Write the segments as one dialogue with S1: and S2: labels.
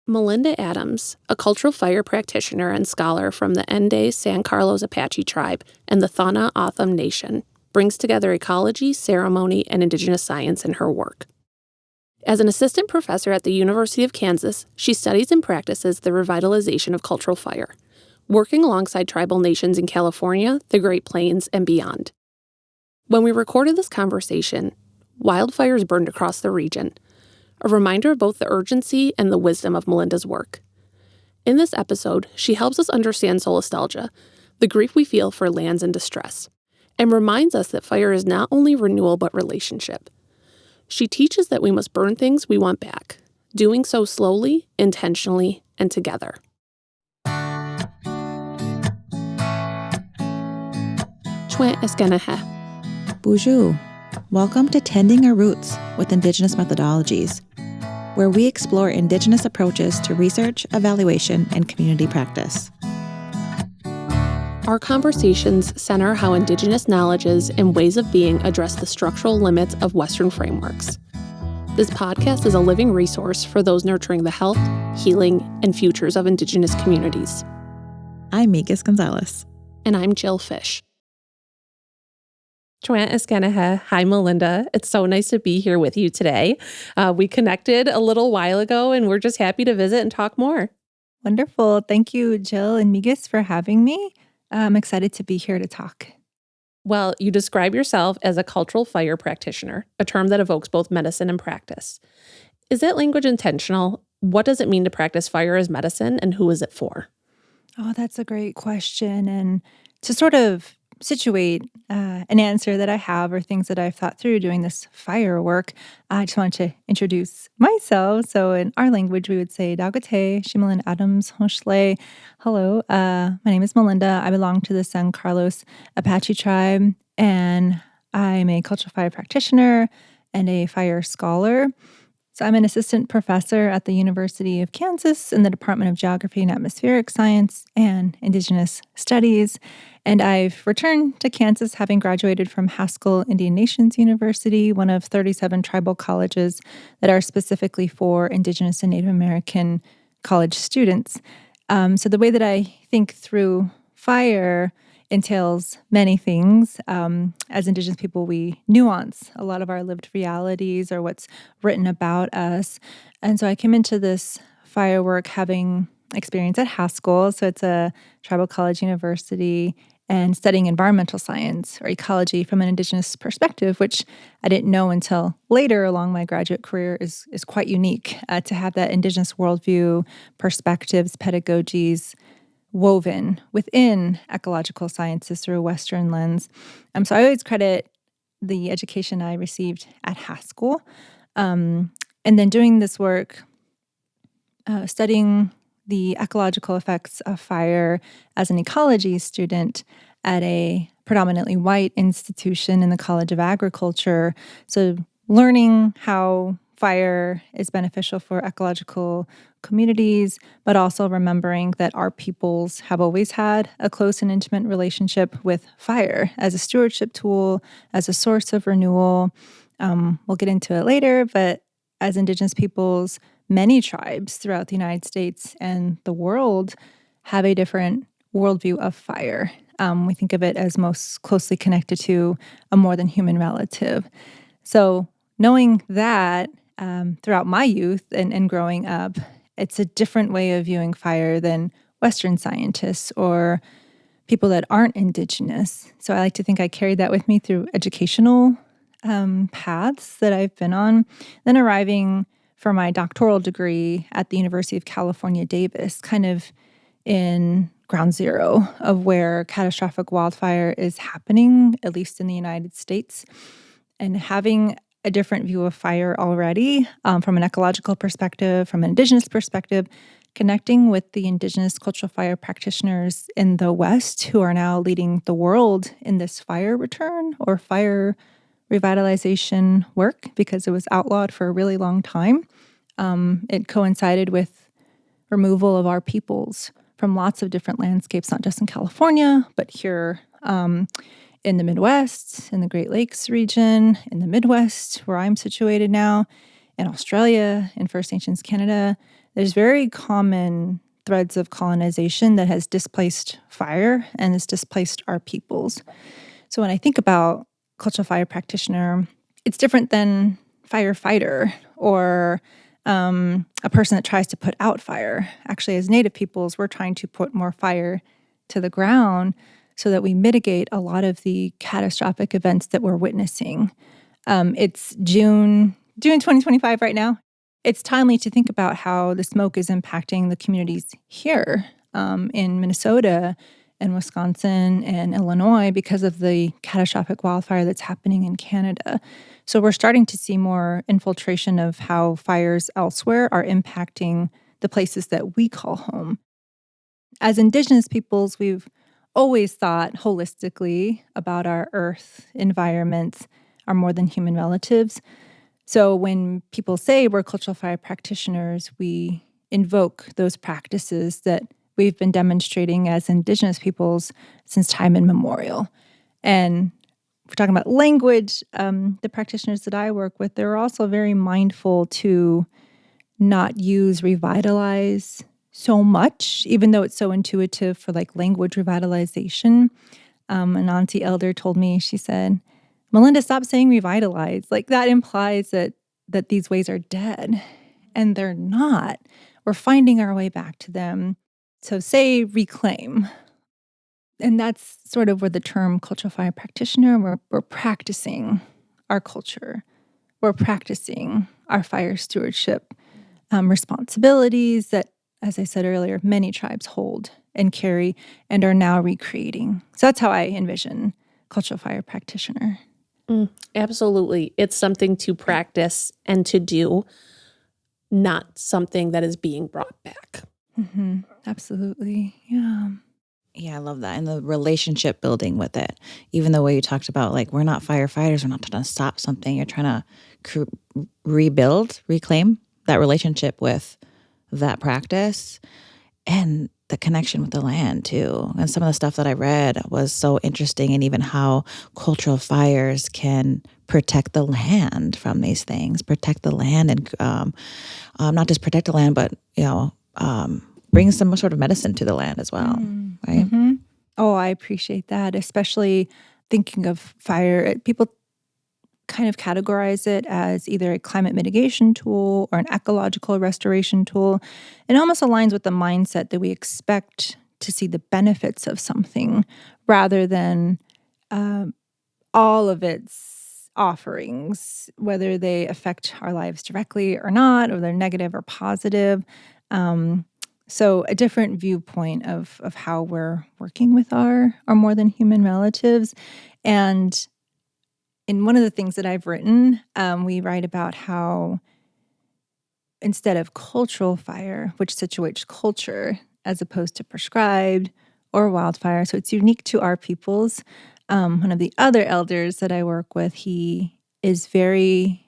S1: Melinda Adams, a cultural fire practitioner and scholar from the Ende San Carlos Apache tribe and the Tohono O'odham Nation, brings together ecology, ceremony, and Indigenous science in her work. As an assistant professor at the University of Kansas, she studies and practices the revitalization of cultural fire, working alongside tribal nations in California, the Great Plains, and beyond. When we recorded this conversation, wildfires burned across the region, a reminder of both the urgency and the wisdom of Melinda's work. In this episode, she helps us understand solastalgia, the grief we feel for lands in distress, and reminds us that fire is not only renewal but relationship. She teaches that we must burn things we want back, doing so slowly, intentionally, and together. Chwant Eskenahe.
S2: Bonjour. Welcome to Tending Our Roots with Indigenous Methodologies, where we explore Indigenous approaches to research, evaluation, and community practice.
S1: Our conversations center how Indigenous knowledges and ways of being address the structural limits of Western frameworks. This podcast is a living resource for those nurturing the health, healing, and futures of Indigenous communities.
S2: I'm Migas Gonzalez.
S1: And I'm Jill Fish.
S3: Chwant Eskenahe. Hi, Melinda. It's so nice to be here with you today. We connected a little while ago, and we're just happy to visit and talk more.
S4: Wonderful. Thank you, Jill and Migas, for having me. I'm excited to be here to talk.
S3: Well, you describe yourself as a cultural fire practitioner, a term that evokes both medicine and practice. Is that language intentional? What does it mean to practice fire as medicine, and who is it for?
S4: Oh, that's a great question. And to sort of situate an answer that I have or things that I've thought through doing this fire work, I just wanted to introduce myself. So in our language, we would say Daugate, Melinda Adams, Honshle. Hello, my name is Melinda. I belong to the San Carlos Apache tribe, and I'm a cultural fire practitioner and a fire scholar. So I'm an assistant professor at the University of Kansas in the Department of Geography and Atmospheric Science and Indigenous Studies. And I've returned to Kansas having graduated from Haskell Indian Nations University, one of 37 tribal colleges that are specifically for Indigenous and Native American college students. So the way that I think through fire entails many things. As Indigenous people, we nuance a lot of our lived realities or what's written about us. And so I came into this firework having experience at Haskell. So it's a tribal college university, and studying environmental science or ecology from an Indigenous perspective, which I didn't know until later along my graduate career is quite unique to have that Indigenous worldview, perspectives, pedagogies woven within ecological sciences through a Western lens. So I always credit the education I received at Haskell. And then doing this work, studying the ecological effects of fire as an ecology student at a predominantly white institution in the College of Agriculture. So learning how fire is beneficial for ecological communities, but also remembering that our peoples have always had a close and intimate relationship with fire as a stewardship tool, as a source of renewal. We'll get into it later, but as Indigenous peoples, many tribes throughout the United States and the world have a different worldview of fire. We think of it as most closely connected to a more than human relative. So knowing that throughout my youth and growing up, it's a different way of viewing fire than Western scientists or people that aren't Indigenous. So I like to think I carried that with me through educational paths that I've been on. Then arriving for my doctoral degree at the University of California, Davis, kind of in ground zero of where catastrophic wildfire is happening, at least in the United States, and having a different view of fire already from an ecological perspective, from an Indigenous perspective, connecting with the Indigenous cultural fire practitioners in the West who are now leading the world in this fire return or fire revitalization work because it was outlawed for a really long time. It coincided with removal of our peoples from lots of different landscapes, not just in California, but here in the Midwest, in the Great Lakes region, in the Midwest, where I'm situated now, in Australia, in First Nations Canada. there's very common threads of colonization that has displaced fire and has displaced our peoples. So when I think about cultural fire practitioner, it's different than firefighter or a person that tries to put out fire. Actually, as Native peoples, we're trying to put more fire to the ground so that we mitigate a lot of the catastrophic events that we're witnessing. It's June 2025 right now. It's timely to think about how the smoke is impacting the communities here in Minnesota and Wisconsin and Illinois because of the catastrophic wildfire that's happening in Canada. So we're starting to see more infiltration of how fires elsewhere are impacting the places that we call home. As Indigenous peoples, we've always thought holistically about our earth environments, our more than human relatives. So when people say we're cultural fire practitioners, we invoke those practices that we've been demonstrating as Indigenous peoples since time immemorial. And if we're talking about language, the practitioners that I work with, they're also very mindful to not use revitalize so much, even though it's so intuitive for like language revitalization. An auntie elder told me, she said, Melinda, stop saying revitalize. Like that implies that these ways are dead, and they're not. We're finding our way back to them. So say reclaim. And that's sort of where the term cultural fire practitioner, we're practicing our culture. We're practicing our fire stewardship responsibilities that, as I said earlier, many tribes hold and carry and are now recreating. So that's how I envision cultural fire practitioner.
S3: Absolutely. It's something to practice and to do, not something that is being brought back.
S4: Mm-hmm. Absolutely. Yeah.
S2: Yeah, I love that. And the relationship building with it. Even the way you talked about, like, we're not firefighters. We're not trying to stop something. You're trying to rebuild, reclaim that relationship with that practice and the connection with the land, too. And some of the stuff that I read was so interesting, and even how cultural fires can protect the land from these things, protect the land, and not just protect the land, but, bring some sort of medicine to the land as well, right?
S4: Mm-hmm. Oh, I appreciate that, especially thinking of fire. People kind of categorize it as either a climate mitigation tool or an ecological restoration tool. It almost aligns with the mindset that we expect to see the benefits of something rather than all of its offerings, whether they affect our lives directly or not, or they're negative or positive. So a different viewpoint of how we're working with our more than human relatives. And in one of the things that I've written, we write about how instead of cultural fire, which situates culture as opposed to prescribed or wildfire, so it's unique to our peoples. One of the other elders that I work with, he is very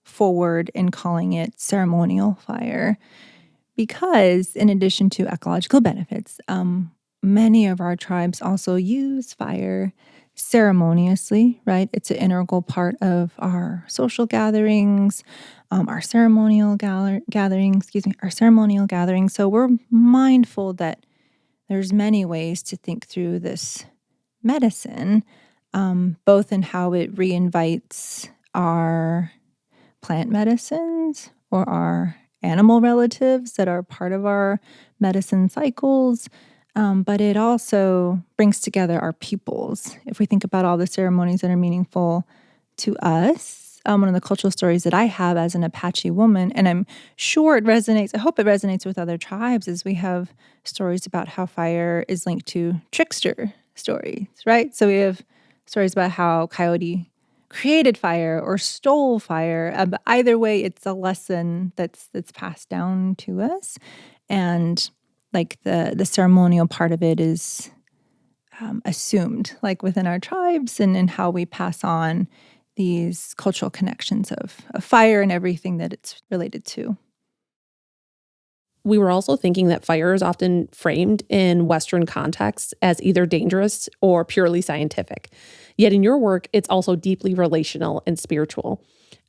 S4: forward in calling it ceremonial fire because in addition to ecological benefits, many of our tribes also use fire ceremoniously, right? It's an integral part of our social gatherings, our ceremonial gatherings. So we're mindful that there's many ways to think through this medicine, both in how it reinvites our plant medicines or our animal relatives that are part of our medicine cycles, but it also brings together our peoples. If we think about all the ceremonies that are meaningful to us, one of the cultural stories that I have as an Apache woman, and I'm sure it resonates, I hope it resonates with other tribes, is we have stories about how fire is linked to trickster stories, right? So we have stories about how Coyote created fire or stole fire. But either way, it's a lesson that's passed down to us. And like the ceremonial part of it is assumed like within our tribes and how we pass on these cultural connections of fire and everything that it's related to.
S3: We were also thinking that fire is often framed in Western contexts as either dangerous or purely scientific. Yet in your work, it's also deeply relational and spiritual.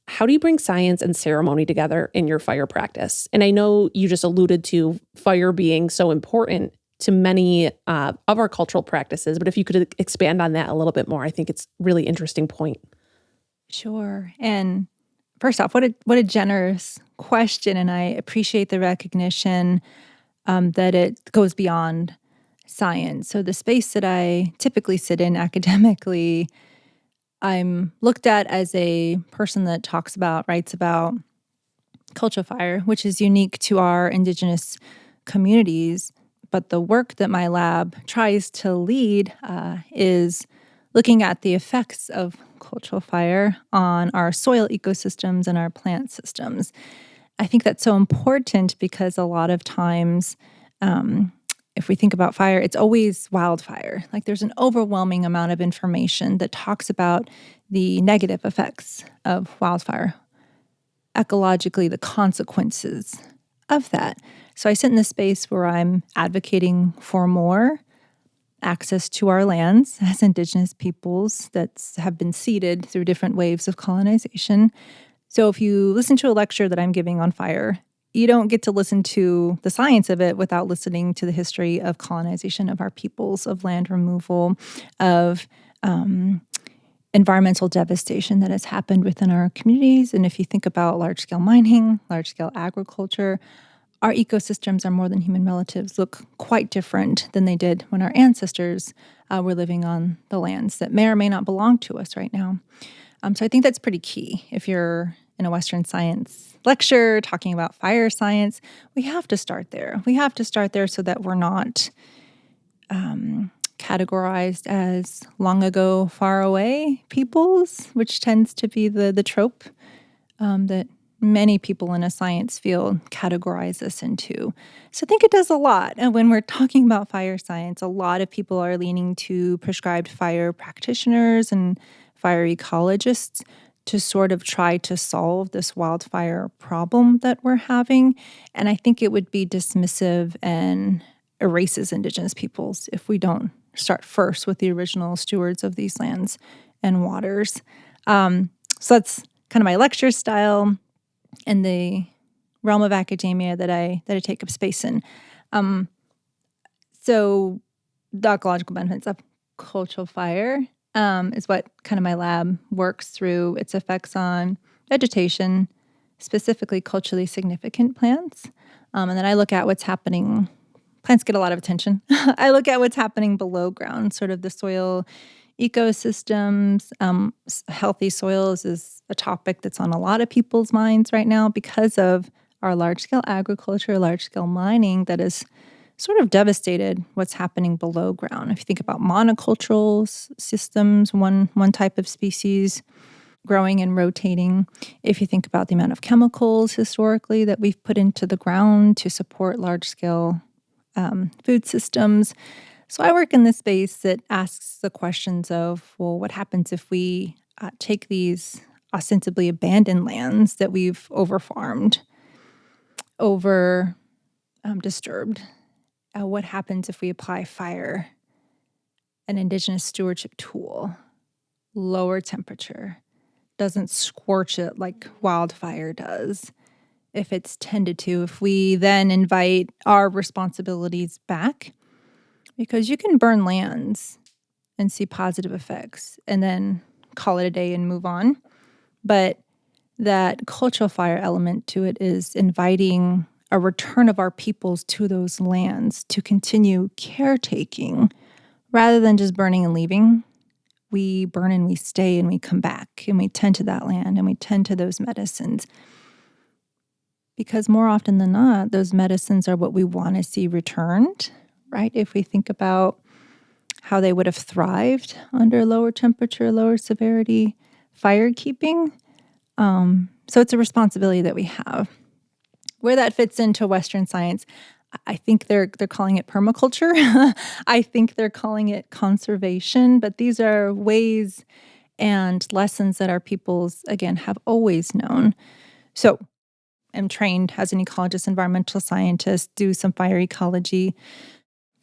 S3: How do you bring science and ceremony together in your fire practice? And I know you just alluded to fire being so important to many of our cultural practices, but if you could expand on that a little bit more, I think it's a really interesting point.
S4: Sure. And first off, what a generous question, and I appreciate the recognition that it goes beyond science. So the space that I typically sit in academically, I'm looked at as a person that writes about cultural fire, which is unique to our Indigenous communities. But the work that my lab tries to lead is looking at the effects of cultural fire on our soil ecosystems and our plant systems. I think that's so important because a lot of times, if we think about fire, it's always wildfire. Like there's an overwhelming amount of information that talks about the negative effects of wildfire, ecologically, the consequences of that. So I sit in this space where I'm advocating for more access to our lands as Indigenous peoples that have been ceded through different waves of colonization. So if you listen to a lecture that I'm giving on fire, you don't get to listen to the science of it without listening to the history of colonization of our peoples, of land removal, of environmental devastation that has happened within our communities. And if you think about large-scale mining, large-scale agriculture, our ecosystems, our more than human relatives, look quite different than they did when our ancestors were living on the lands that may or may not belong to us right now. So I think that's pretty key. If you're in a Western science lecture talking about fire science, we have to start there. We have to start there so that we're not categorized as long ago, far away peoples, which tends to be the trope that many people in a science field categorize us into. So I think it does a lot. And when we're talking about fire science, a lot of people are leaning to prescribed fire practitioners and fire ecologists to sort of try to solve this wildfire problem that we're having. And I think it would be dismissive and erases Indigenous peoples if we don't start first with the original stewards of these lands and waters. So that's kind of my lecture style and the realm of academia that I take up space in. So the ecological benefits of cultural fire is what kind of my lab works through, its effects on vegetation, specifically culturally significant plants. And then I look at what's happening. Plants get a lot of attention. I look at what's happening below ground, sort of the soil ecosystems. Healthy soils is a topic that's on a lot of people's minds right now because of our large-scale agriculture, large-scale mining that has sort of devastated what's happening below ground. If you think about monocultural systems, one type of species growing and rotating. If you think about the amount of chemicals historically that we've put into the ground to support large-scale food systems. So I work in this space that asks the questions of, well, what happens if we take these ostensibly abandoned lands that we've overfarmed, disturbed? What happens if we apply fire, an Indigenous stewardship tool, lower temperature, doesn't scorch it like wildfire does? If it's tended to, if we then invite our responsibilities back, because you can burn lands and see positive effects and then call it a day and move on. But that cultural fire element to it is inviting a return of our peoples to those lands to continue caretaking rather than just burning and leaving. We burn and we stay and we come back and we tend to that land and we tend to those medicines. Because more often than not, those medicines are what we want to see returned, right? If we think about how they would have thrived under lower temperature, lower severity fire keeping. So it's a responsibility that we have. Where that fits into Western science, I think they're calling it permaculture. I think they're calling it conservation, but these are ways and lessons that our peoples, again, have always known. So I'm trained as an ecologist, environmental scientist, do some fire ecology.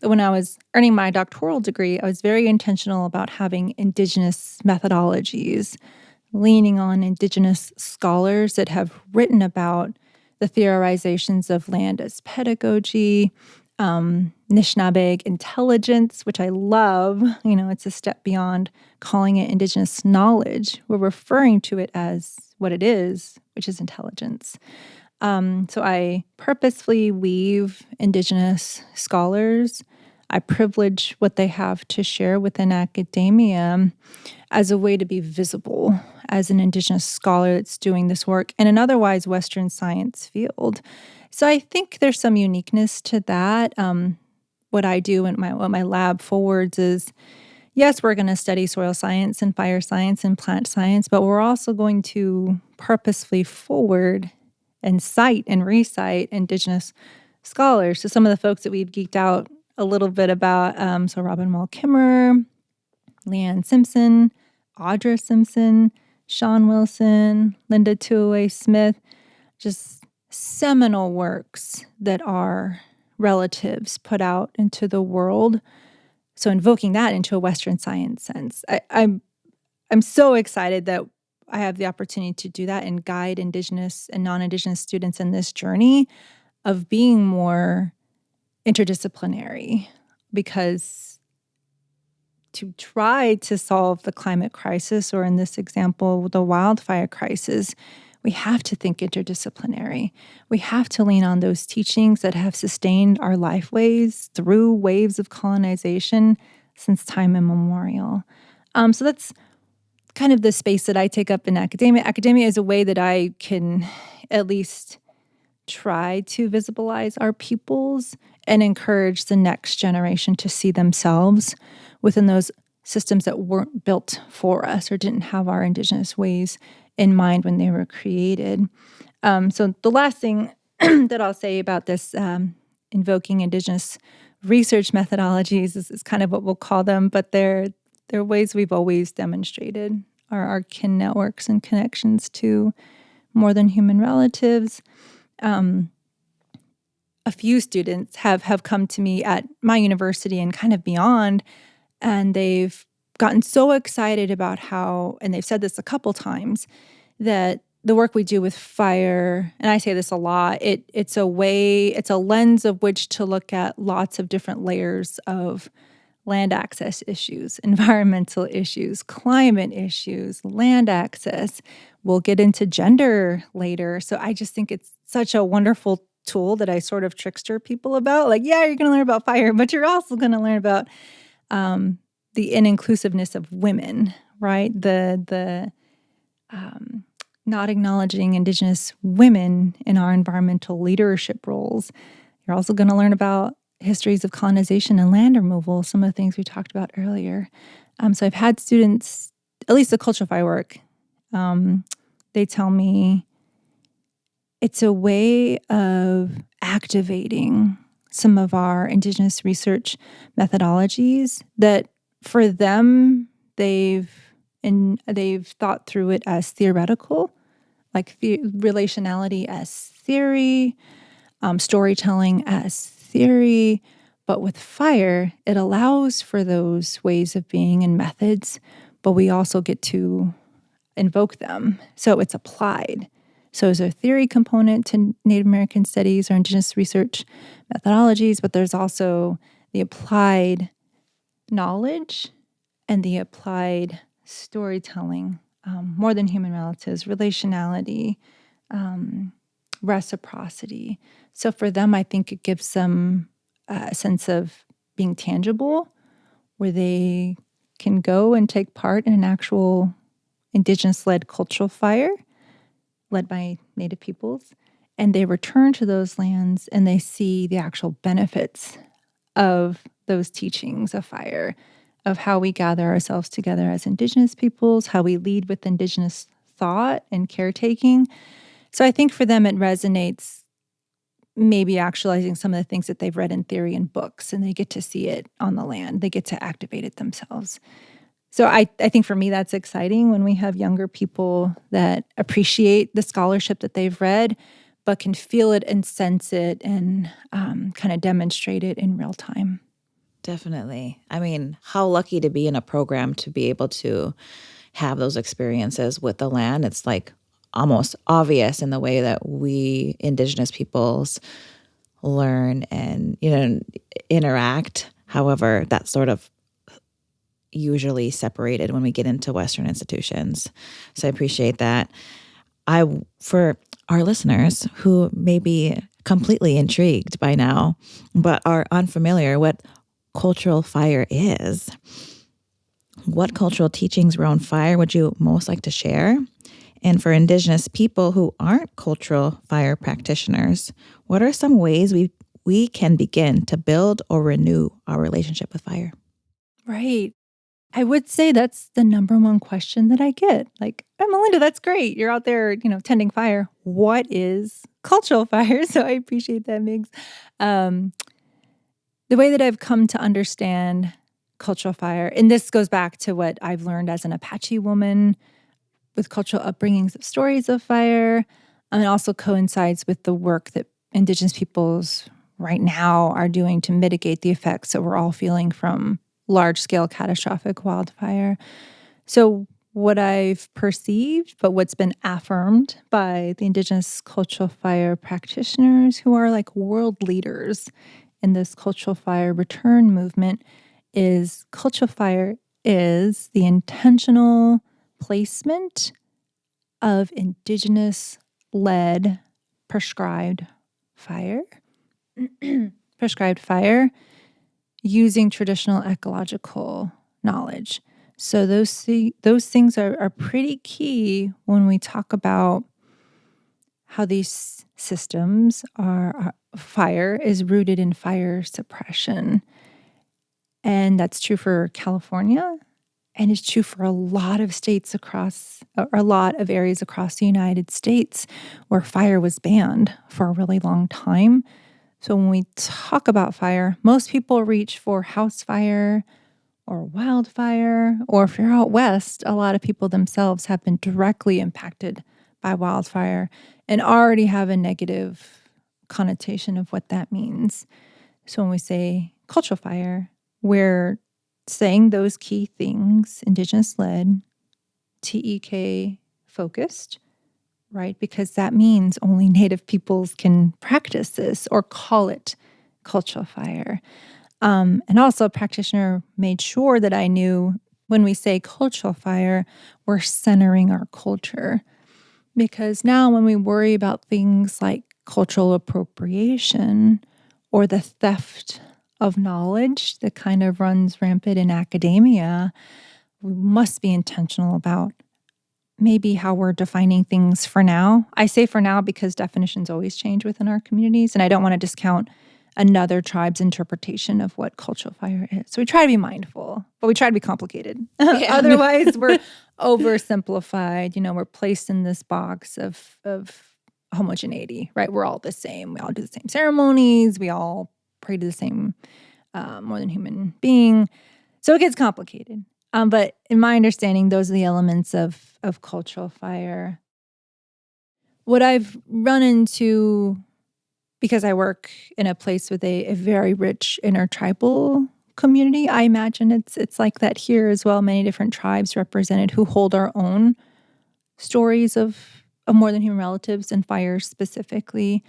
S4: When I was earning my doctoral degree, I was very intentional about having Indigenous methodologies, leaning on Indigenous scholars that have written about the theorizations of land as pedagogy, Anishinaabe intelligence, which I love. It's a step beyond calling it Indigenous knowledge. We're referring to it as what it is, which is intelligence. So I purposefully weave Indigenous scholars. I privilege what they have to share within academia as a way to be visible as an Indigenous scholar that's doing this work in an otherwise Western science field. So I think there's some uniqueness to that. What I do and what my lab forwards is, yes, we're going to study soil science and fire science and plant science, but we're also going to purposefully forward and cite and recite Indigenous scholars. So some of the folks that we've geeked out a little bit about, so Robin Wall Kimmerer, Leanne Simpson, Audra Simpson, Sean Wilson, Linda Tuaway Smith, just seminal works that are relatives put out into the world. So invoking that into a Western science sense. I'm so excited that I have the opportunity to do that and guide Indigenous and non-Indigenous students in this journey of being more interdisciplinary, because to try to solve the climate crisis, or in this example, the wildfire crisis, we have to think interdisciplinary. We have to lean on those teachings that have sustained our lifeways through waves of colonization since time immemorial. So that's kind of the space that I take up in academia. Academia is a way that I can at least try to visibilize our peoples and encourage the next generation to see themselves within those systems that weren't built for us or didn't have our Indigenous ways in mind when they were created. So the last thing that I'll say about this invoking Indigenous research methodologies is kind of what we'll call them, but they're ways we've always demonstrated our kin networks and connections to more than human relatives. A few students have come to me at my university and kind of beyond, and they've gotten so excited about how, and they've said this a couple times, that the work we do with fire, and I say this a lot, it's a lens of which to look at lots of different layers of land access issues, environmental issues, climate issues, land access. We'll get into gender later. So I just think it's such a wonderful tool that I sort of trickster people about. Like, yeah, you're going to learn about fire, but you're also going to learn about the inclusiveness of women, right? The not acknowledging Indigenous women in our environmental leadership roles. You're also going to learn about histories of colonization and land removal, some of the things we talked about earlier. So I've had students, at least the cultural fire work, they tell me it's a way of activating some of our Indigenous research methodologies that for them, they've thought through it as theoretical, like relationality as theory, storytelling as theory. But with fire, it allows for those ways of being and methods, but we also get to invoke them. So it's applied. So there's a theory component to Native American studies or Indigenous research methodologies, but there's also the applied knowledge and the applied storytelling, more than human relatives, relationality, reciprocity. So for them, I think it gives them a sense of being tangible, where they can go and take part in an actual Indigenous-led cultural fire led by Native peoples, and they return to those lands and they see the actual benefits of those teachings of fire, of how we gather ourselves together as Indigenous peoples, how we lead with Indigenous thought and caretaking. So I think for them it resonates, maybe actualizing some of the things that they've read in theory and books, and they get to see it on the land. They get to activate it themselves. So I think for me that's exciting when we have younger people that appreciate the scholarship that they've read, but can feel it and sense it and kind of demonstrate it in real time.
S2: Definitely. I mean, how lucky to be in a program to be able to have those experiences with the land. It's like almost obvious in the way that we Indigenous peoples learn and, interact. However, that's sort of usually separated when we get into Western institutions. So I appreciate that. For our listeners who may be completely intrigued by now, but are unfamiliar what cultural fire is, what cultural teachings around fire would you most like to share? And for Indigenous people who aren't cultural fire practitioners, what are some ways we can begin to build or renew our relationship with fire?
S4: Right. I would say that's the number one question that I get. Like, oh, Melinda, that's great. You're out there, tending fire. What is cultural fire? So I appreciate that, Migs. The way that I've come to understand cultural fire, and this goes back to what I've learned as an Apache woman with cultural upbringings of stories of fire, and it also coincides with the work that Indigenous peoples right now are doing to mitigate the effects that we're all feeling from large-scale catastrophic wildfire. So what I've perceived, but what's been affirmed by the Indigenous cultural fire practitioners who are like world leaders in this cultural fire return movement, is cultural fire is the intentional placement of Indigenous-led prescribed fire, using traditional ecological knowledge. So those things are pretty key when we talk about how these systems fire is rooted in fire suppression. And that's true for California, and it's true for a lot of states a lot of areas across the United States where fire was banned for a really long time. So when we talk about fire, most people reach for house fire or wildfire, or if you're out west, a lot of people themselves have been directly impacted by wildfire and already have a negative connotation of what that means. So when we say cultural fire, we're saying those key things: Indigenous-led, TEK focused, right? Because that means only Native peoples can practice this or call it cultural fire. And also, a practitioner made sure that I knew when we say cultural fire, we're centering our culture. Because now when we worry about things like cultural appropriation or the theft of knowledge that kind of runs rampant in academia, we must be intentional about maybe how we're defining things for now. I say for now because definitions always change within our communities, and I don't want to discount another tribe's interpretation of what cultural fire is. So we try to be mindful, but we try to be complicated. Yeah. Otherwise, we're oversimplified. We're placed in this box of homogeneity, right? We're all the same. We all do the same ceremonies. We all pray to the same more than human being. So it gets complicated. But in my understanding, those are the elements of cultural fire. What I've run into, because I work in a place with a very rich intertribal community, I imagine it's like that here as well. Many different tribes represented who hold our own stories of more than human relatives and fire specifically.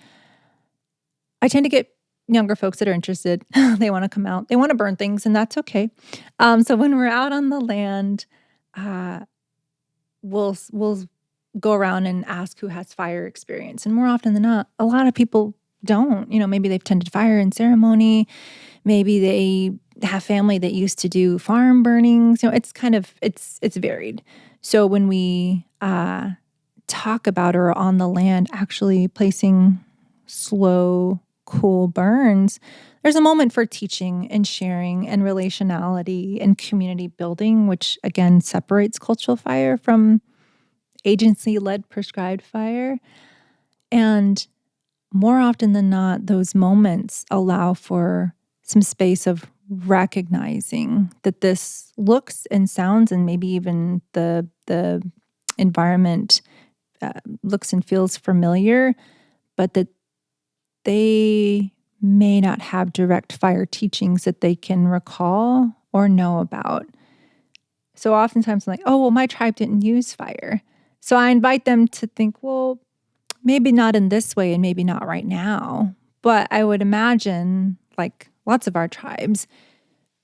S4: I tend to get younger folks that are interested. They want to come out. They want to burn things, and that's okay. So when we're out on the land, we'll go around and ask who has fire experience. And more often than not, a lot of people don't. Maybe they've tended fire in ceremony. Maybe they have family that used to do farm burnings. It's kind of, it's varied. So when we talk about or on the land actually placing slow, cool burns, there's a moment for teaching and sharing and relationality and community building, which again separates cultural fire from agency-led prescribed fire. And more often than not, those moments allow for some space of recognizing that this looks and sounds, and maybe even the environment looks and feels familiar, but that they may not have direct fire teachings that they can recall or know about. So oftentimes I'm like, oh, well, my tribe didn't use fire. So I invite them to think, well, maybe not in this way and maybe not right now. But I would imagine, like lots of our tribes,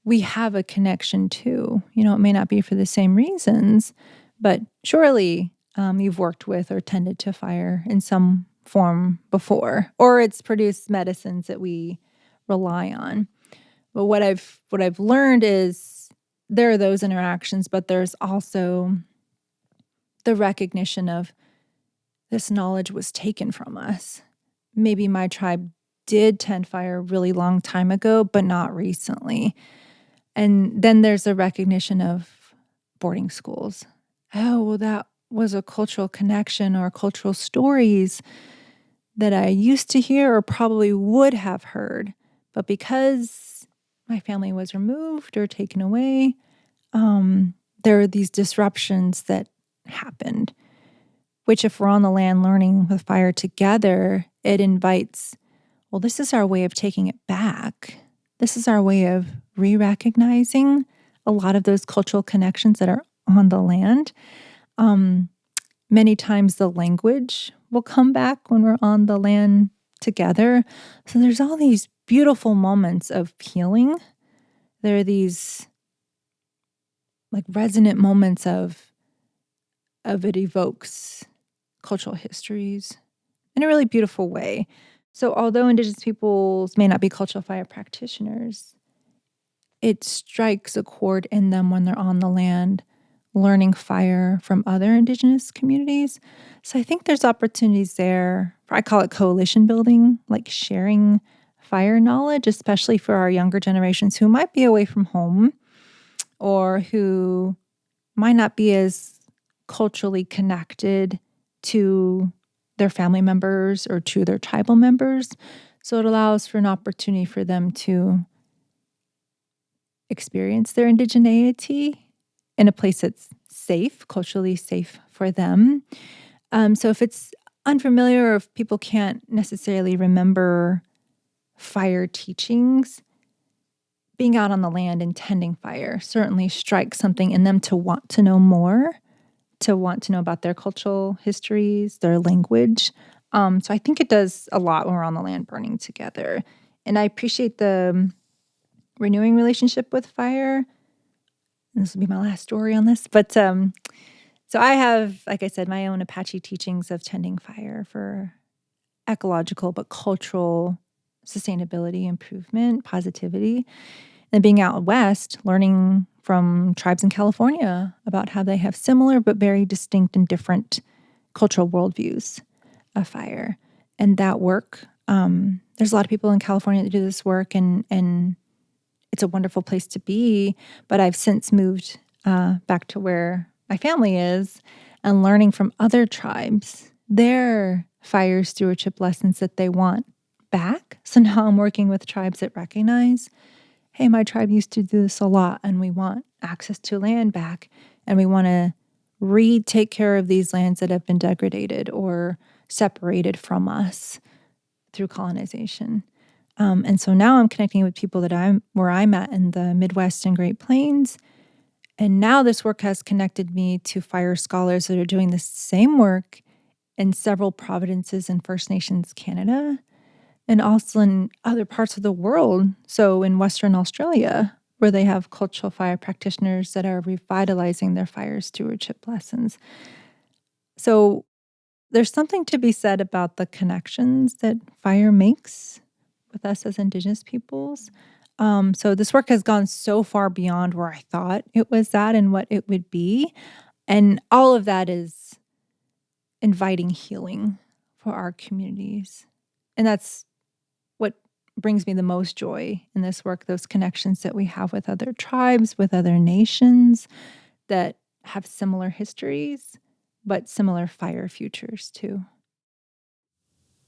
S4: we have a connection too. You know, it may not be for the same reasons, but surely you've worked with or tended to fire in some form before, or it's produced medicines that we rely on. But what I've learned is there are those interactions, but there's also the recognition of this knowledge was taken from us. Maybe my tribe did tend fire a really long time ago, but not recently. And then there's a recognition of boarding schools. Oh, well, that was a cultural connection or cultural stories that I used to hear or probably would have heard. But because my family was removed or taken away, there are these disruptions that happened, which if we're on the land learning with fire together, it invites, well, this is our way of taking it back. This is our way of re-recognizing a lot of those cultural connections that are on the land. Many times the language will come back when we're on the land together. So there's all these beautiful moments of healing. There are these like resonant moments of it evokes cultural histories in a really beautiful way. So although Indigenous peoples may not be cultural fire practitioners, it strikes a chord in them when they're on the land learning fire from other Indigenous communities. So I think there's opportunities there. I call it coalition building, like sharing fire knowledge, especially for our younger generations who might be away from home or who might not be as culturally connected to their family members or to their tribal members. So it allows for an opportunity for them to experience their indigeneity in a place that's safe, culturally safe for them. So if it's unfamiliar or if people can't necessarily remember fire teachings, being out on the land and tending fire certainly strikes something in them to want to know more, to want to know about their cultural histories, their language. So I think it does a lot when we're on the land burning together. And I appreciate the renewing relationship with fire. And this will be my last story on this. But so I have, like I said, my own Apache teachings of tending fire for ecological but cultural sustainability, improvement, positivity. And being out west, learning from tribes in California about how they have similar but very distinct and different cultural worldviews of fire. And that work, there's a lot of people in California that do this work, and it's a wonderful place to be. But I've since moved back to where my family is and learning from other tribes, their fire stewardship lessons that they want back. So now I'm working with tribes that recognize, hey, my tribe used to do this a lot and we want access to land back and we want to take care of these lands that have been degraded or separated from us through colonization. And so now I'm connecting with people that where I'm at in the Midwest and Great Plains. And now this work has connected me to fire scholars that are doing the same work in several provinces in First Nations Canada and also in other parts of the world. So in Western Australia, where they have cultural fire practitioners that are revitalizing their fire stewardship lessons. So there's something to be said about the connections that fire makes with us as Indigenous peoples. So this work has gone so far beyond where I thought it was at and what it would be. And all of that is inviting healing for our communities. And that's what brings me the most joy in this work, those connections that we have with other tribes, with other nations that have similar histories, but similar fire futures too.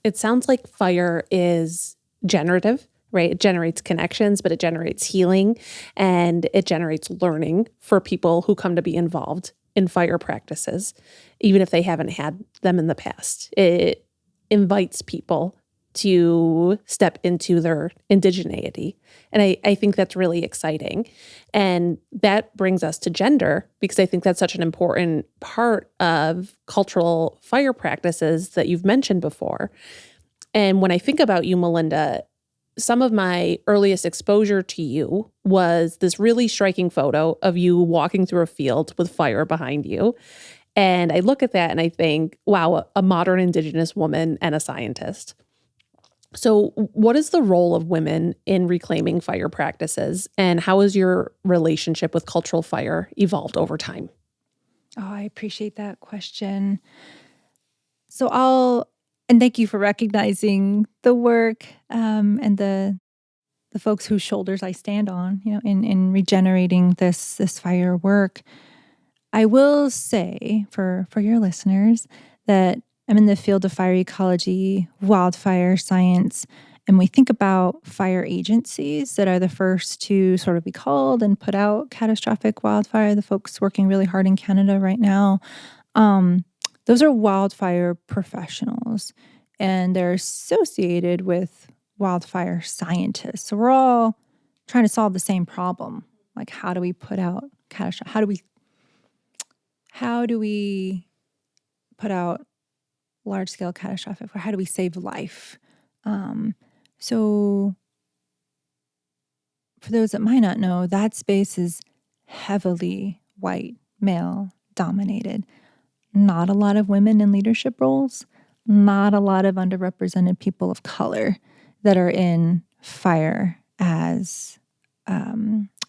S3: It sounds like fire is generative, right? It generates connections, but it generates healing and it generates learning for people who come to be involved in fire practices, even if they haven't had them in the past. It invites people to step into their indigeneity. And I think that's really exciting. And that brings us to gender, because I think that's such an important part of cultural fire practices that you've mentioned before. And when I think about you, Melinda, some of my earliest exposure to you was this really striking photo of you walking through a field with fire behind you. And I look at that and I think, wow, a modern Indigenous woman and a scientist. So what is the role of women in reclaiming fire practices, and how has your relationship with cultural fire evolved over time?
S4: Oh, I appreciate that question. And thank you for recognizing the work and the folks whose shoulders I stand on, in regenerating this fire work. I will say for your listeners that I'm in the field of fire ecology, wildfire science, and we think about fire agencies that are the first to sort of be called and put out catastrophic wildfire, the folks working really hard in Canada right now. Those are wildfire professionals, and they're associated with wildfire scientists. So we're all trying to solve the same problem. Like, how do we put out catastrophic? How do we put out large-scale catastrophic? Or how do we save life? So for those that might not know, that space is heavily white, male dominated. Not a lot of women in leadership roles, not a lot of underrepresented people of color that are in fire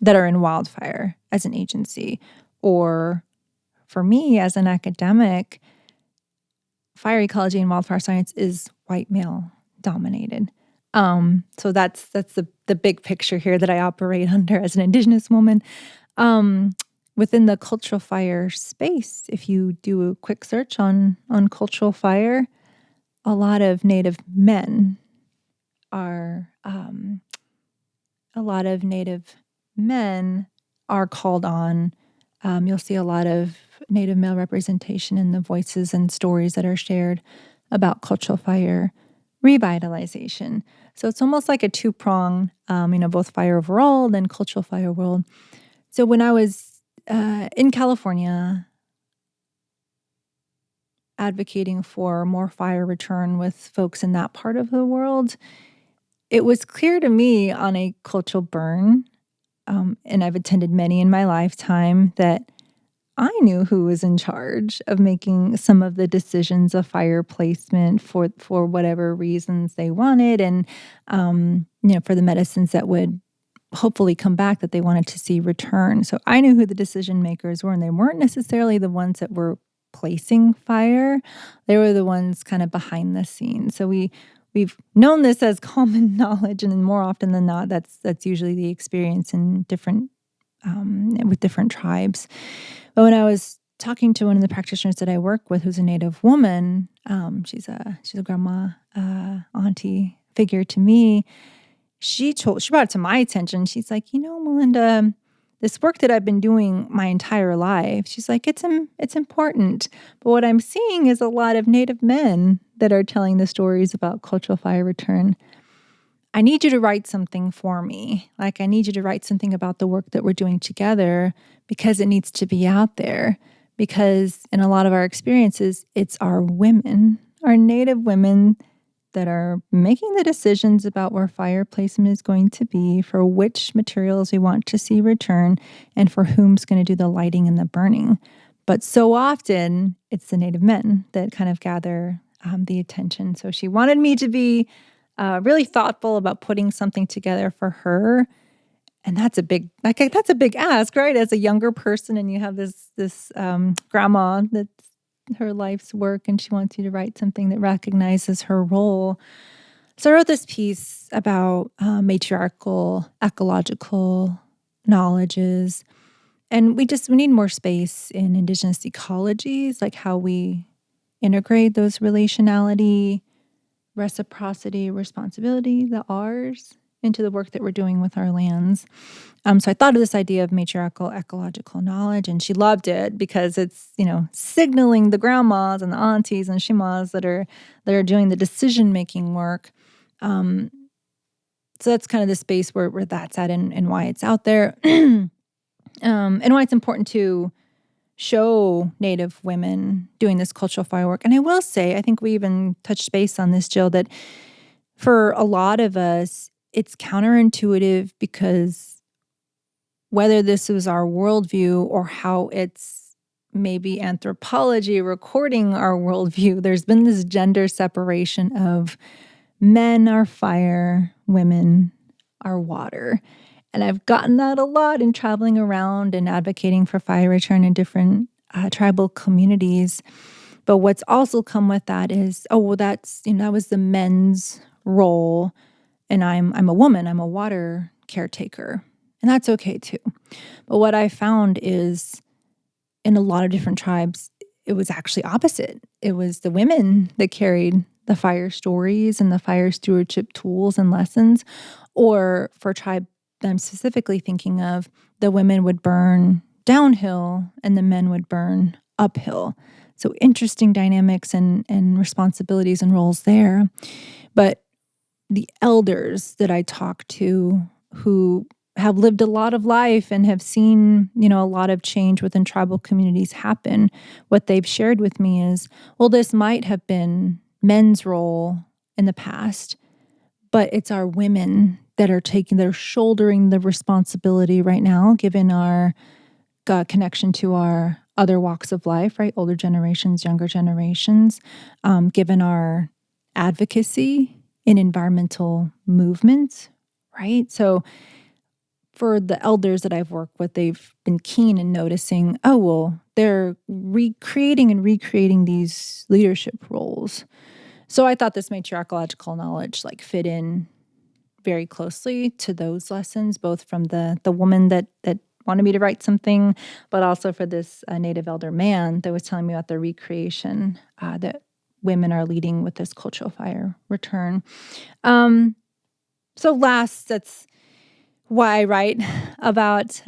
S4: that are in wildfire as an agency. Or for me as an academic, fire ecology and wildfire science is white male dominated. So that's the big picture here that I operate under as an Indigenous woman. Within the cultural fire space, if you do a quick search on cultural fire, a lot of Native men are called on. You'll see a lot of Native male representation in the voices and stories that are shared about cultural fire revitalization. So it's almost like a two-prong, both fire overall, then cultural fire world. So when I was in California, advocating for more fire return with folks in that part of the world, it was clear to me on a cultural burn, and I've attended many in my lifetime, that I knew who was in charge of making some of the decisions of fire placement for whatever reasons they wanted, and for the medicines that would hopefully come back that they wanted to see return. So I knew who the decision makers were, and they weren't necessarily the ones that were placing fire. They were the ones kind of behind the scenes. So we've known this as common knowledge, and more often than not, that's usually the experience in different with different tribes. But when I was talking to one of the practitioners that I work with, who's a Native woman, she's a grandma, auntie figure to me. She brought it to my attention. She's like, Melinda, this work that I've been doing my entire life, she's like, it's important. But what I'm seeing is a lot of Native men that are telling the stories about cultural fire return. I need you to write something for me. Like, I need you to write something about the work that we're doing together, because it needs to be out there. Because in a lot of our experiences, it's our women, our Native women, that are making the decisions about where fire placement is going to be, for which materials we want to see return, and for whom's going to do the lighting and the burning. But so often, it's the Native men that kind of gather the attention. So she wanted me to be really thoughtful about putting something together for her. And that's a big ask, right? As a younger person, and you have this grandma that's her life's work, and she wants you to write something that recognizes her role. So I wrote this piece about matriarchal ecological knowledges, and we need more space in Indigenous ecologies, like how we integrate those relationality, reciprocity, responsibility, the R's, into the work that we're doing with our lands. So I thought of this idea of matriarchal ecological knowledge, and she loved it because it's, signaling the grandmas and the aunties and shimas that are doing the decision-making work. So that's kind of the space where that's at and why it's out there. And why it's important to show Native women doing this cultural firework. And I will say, I think we even touched base on this, Jill, that for a lot of us, it's counterintuitive because whether this was our worldview or how it's maybe anthropology recording our worldview, there's been this gender separation of men are fire, women are water. And I've gotten that a lot in traveling around and advocating for fire return in different tribal communities. But what's also come with that is, oh, well, that's, that was the men's role. And I'm a woman, I'm a water caretaker. And that's okay too. But what I found is in a lot of different tribes, it was actually opposite. It was the women that carried the fire stories and the fire stewardship tools and lessons. Or for a tribe that I'm specifically thinking of, the women would burn downhill and the men would burn uphill. So interesting dynamics and responsibilities and roles there. But the elders that I talk to who have lived a lot of life and have seen, a lot of change within tribal communities happen, what they've shared with me is, well, this might have been men's role in the past, but it's our women that are shouldering the responsibility right now, given our connection to our other walks of life, right? Older generations, younger generations, given our advocacy in environmental movements, right? So for the elders that I've worked with, they've been keen in noticing, oh, well, they're recreating these leadership roles. So I thought this matriarchological knowledge fit in very closely to those lessons, both from the woman that wanted me to write something, but also for this Native elder man that was telling me about the recreation that women are leading with this cultural fire return. So last, that's why I write about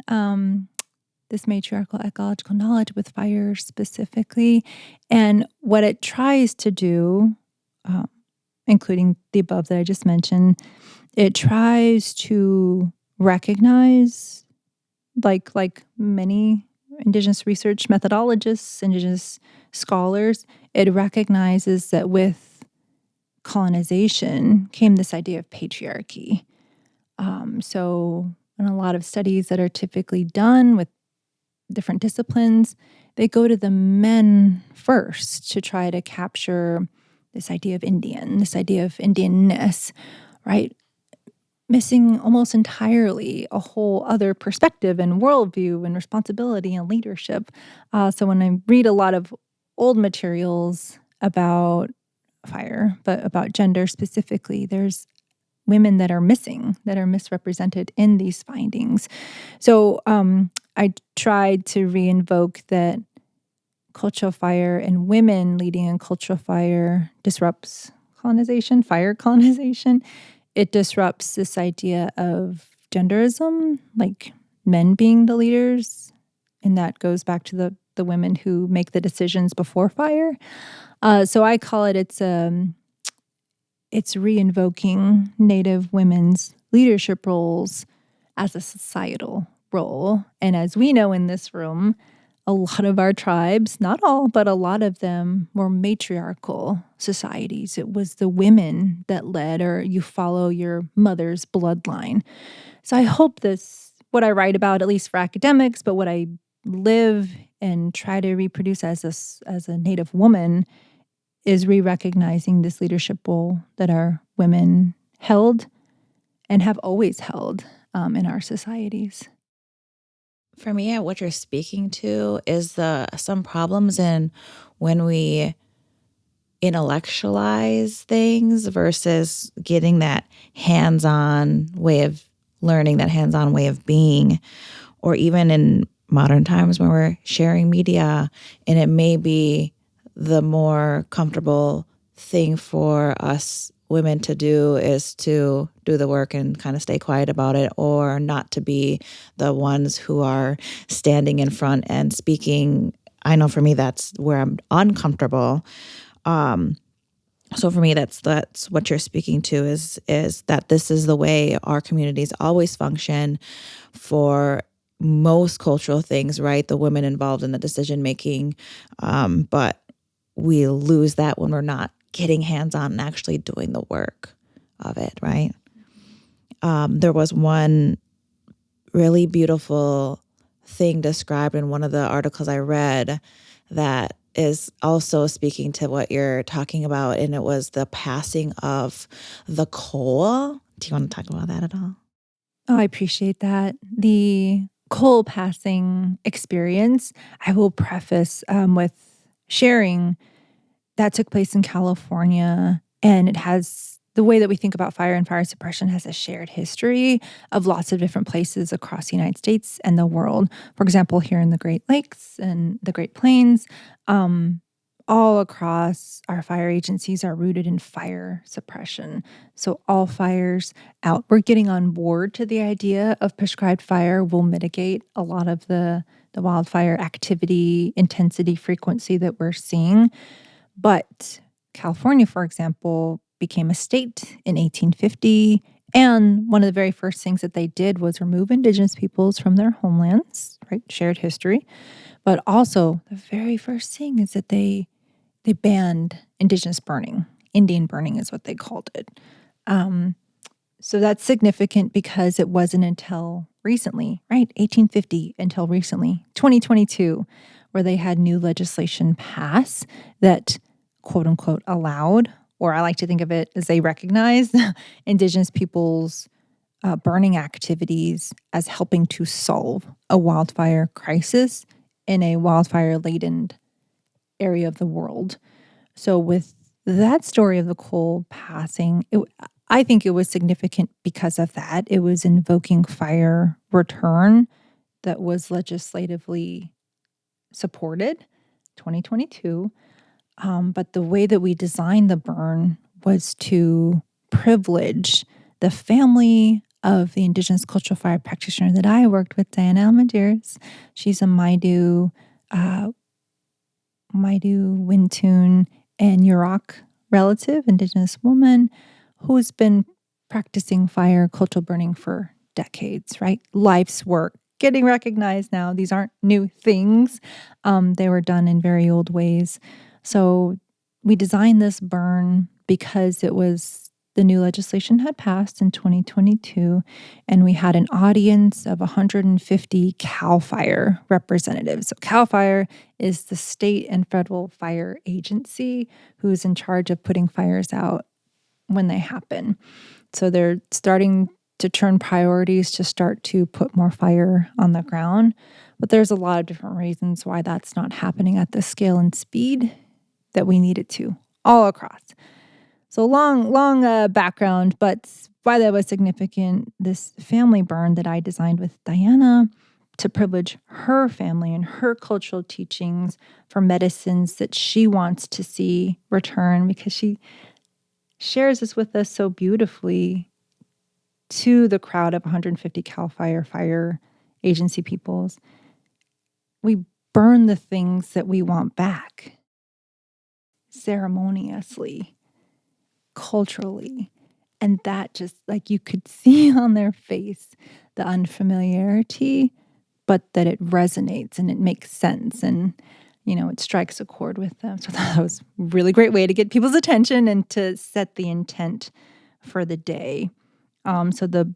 S4: this matriarchal ecological knowledge with fire specifically, and what it tries to do, including the above that I just mentioned. It tries to recognize, like many Indigenous research methodologists, Indigenous scholars, it recognizes that with colonization came this idea of patriarchy. So in a lot of studies that are typically done with different disciplines, they go to the men first to try to capture this idea of Indian, this idea of Indianness, right? Missing almost entirely a whole other perspective and worldview and responsibility and leadership. So when I read a lot of old materials about fire, but about gender specifically, there's women that are missing, that are misrepresented in these findings. So I tried to reinvoke that cultural fire and women leading in cultural fire disrupts colonization, fire colonization. It disrupts this idea of genderism, like men being the leaders. And that goes back to the women who make the decisions before fire. So I call it, it's reinvoking Native women's leadership roles as a societal role. And as we know in this room, a lot of our tribes, not all, but a lot of them were matriarchal societies. It was the women that led, or you follow your mother's bloodline. So I hope what I write about, at least for academics, but what I live and try to reproduce as a Native woman, is re-recognizing this leadership role that our women held and have always held in our societies.
S2: For me, what you're speaking to is some problems in when we intellectualize things versus getting that hands-on way of learning, that hands-on way of being, or even in modern times when we're sharing media, and it may be the more comfortable thing for us women to do is to do the work and kind of stay quiet about it, or not to be the ones who are standing in front and speaking. I know for me, that's where I'm uncomfortable. So for me, that's what you're speaking to is that this is the way our communities always function for most cultural things, right? The women involved in the decision making, but we lose that when we're not getting hands on and actually doing the work of it, right? There was one really beautiful thing described in one of the articles I read that is also speaking to what you're talking about, and it was the passing of the coal. Do you want to talk about that at all?
S4: Oh, I appreciate that. The coal passing experience, I will preface with sharing that took place in California, and it has the way that we think about fire and fire suppression has a shared history of lots of different places across the United States and the world. For example, here in the Great Lakes and the Great Plains, all across our fire agencies are rooted in fire suppression. So all fires out. We're getting on board to the idea of prescribed fire will mitigate a lot of the wildfire activity, intensity, frequency that we're seeing. But California, for example, became a state in 1850. And one of the very first things that they did was remove Indigenous peoples from their homelands, right? Shared history. But also, the very first thing is that they banned Indigenous burning. Indian burning is what they called it. So that's significant because it wasn't until recently, right? 1850 until recently, 2022, where they had new legislation pass that quote unquote allowed, or I like to think of it as they recognized Indigenous peoples' burning activities as helping to solve a wildfire crisis in a wildfire laden area of the world. So with that story of the coal passing, I think it was significant because of that. It was invoking fire return that was legislatively supported, 2022. But the way that we designed the burn was to privilege the family of the Indigenous cultural fire practitioner that I worked with, Diana Almadeers. She's a Maidu, Wintun, and Yurok relative, Indigenous woman who's been practicing fire cultural burning for decades, right? Life's work, getting recognized now. These aren't new things. They were done in very old ways. So we designed this burn because it was the new legislation had passed in 2022, and we had an audience of 150 CAL FIRE representatives. So CAL FIRE is the state and federal fire agency who's in charge of putting fires out when they happen. So they're starting to turn priorities to start to put more fire on the ground. But there's a lot of different reasons why that's not happening at the scale and speed that we need it to all across. So long background, but why that was significant, this family burn that I designed with Diana to privilege her family and her cultural teachings for medicines that she wants to see return, because she shares this with us so beautifully to the crowd of 150 CAL FIRE fire agency peoples. We burn the things that we want back ceremoniously, culturally. And that just, like, you could see on their face the unfamiliarity, but that it resonates and it makes sense and, it strikes a chord with them. So that was a really great way to get people's attention and to set the intent for the day. So the